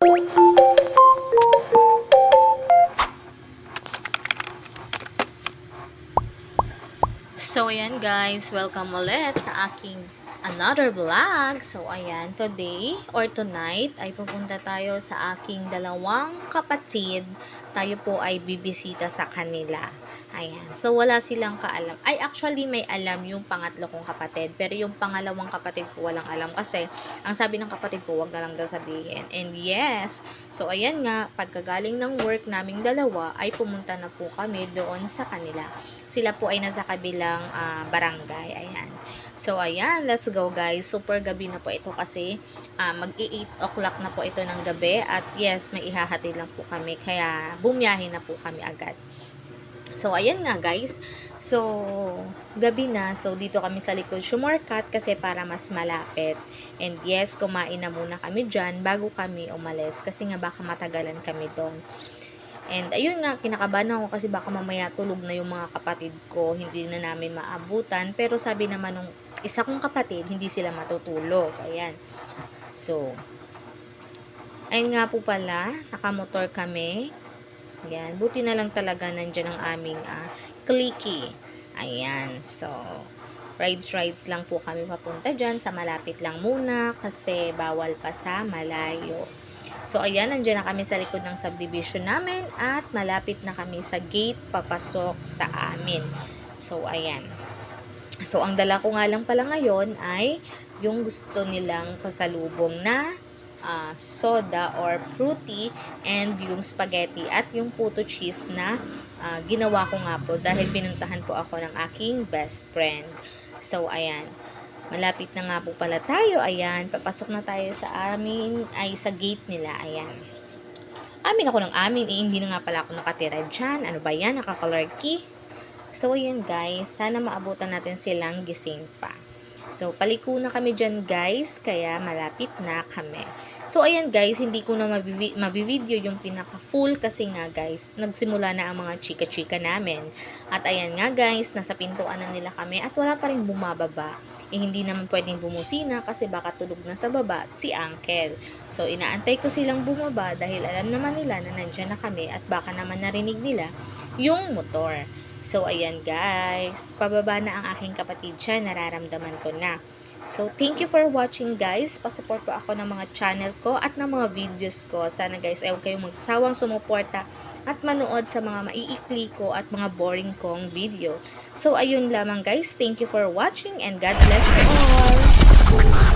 So, ayan guys, welcome ulit sa aking another vlog. So, ayan, today or tonight ay pupunta tayo sa aking dalawang kapatid. Tayo po ay bibisita sa kanila. Ayan, so wala silang kaalam. Ay, actually may alam yung pangatlo kong kapatid. Pero yung pangalawang kapatid ko walang alam kasi ang sabi ng kapatid ko, wag na lang daw sabihin. And yes, so ayan nga, pagkagaling ng work naming dalawa ay pumunta na po kami doon sa kanila. Sila po ay nasa kabilang barangay. Ayan. So, ayan. Let's go, guys. Super gabi na po ito kasi mag-8 o'clock na po ito ng gabi. At yes, may ihahatid lang po kami. Kaya, bumiyahin na po kami agad. So, ayan nga, guys. So, gabi na. So, dito kami sa likod shortcut kasi para mas malapit. And yes, kumain na muna kami dyan bago kami umalis. Kasi nga baka matagalan kami doon. And ayun nga, kinakabahan ako kasi baka mamaya tulog na yung mga kapatid ko, hindi na namin maabutan. Pero sabi naman nung isa kong kapatid, hindi sila matutulog. Ayan. So, ayun nga po pala, nakamotor kami. Ayan. Buti na lang talaga nandyan ang aming clicky. Ayan. So, rides lang po kami papunta dyan. Sa malapit lang muna kasi bawal pa sa malayo. So, ayan, nandiyan na kami sa likod ng subdivision namin at malapit na kami sa gate papasok sa amin. So, ayan. So, ang dala ko nga lang pala ngayon ay yung gusto nilang pasalubong na soda or fruity and yung spaghetti at yung puto cheese na ginawa ko nga po dahil pinuntahan po ako ng aking best friend. So, ayan. Malapit na nga po pala tayo. Ayan, papasok na tayo sa amin, ay sa gate nila. Ayan. Amin ako ng amin, hindi na nga pala ako nakatira dyan. Ano ba yan? Naka-color key. So, ayan guys, sana maabutan natin silang gising pa. So, paliko na kami dyan guys, kaya malapit na kami. So, ayan guys, hindi ko na mavivideo yung pinaka-full kasi nga guys, nagsimula na ang mga chika-chika namin. At ayan nga guys, nasa pintuan na nila kami at wala pa rin bumababa. Hindi naman pwedeng bumusina kasi baka tulog na sa baba si Uncle. So, inaantay ko silang bumaba dahil alam naman nila na nandyan na kami at baka naman narinig nila yung motor. So, ayan guys, pababa na ang aking kapatid siya, nararamdaman ko na. So, thank you for watching guys. Pasupport po ako ng mga channel ko at ng mga videos ko. Sana guys, ay huwag kayong magsawang sumuporta at manood sa mga maiikli ko at mga boring kong video. So, ayun lamang guys. Thank you for watching and God bless you all.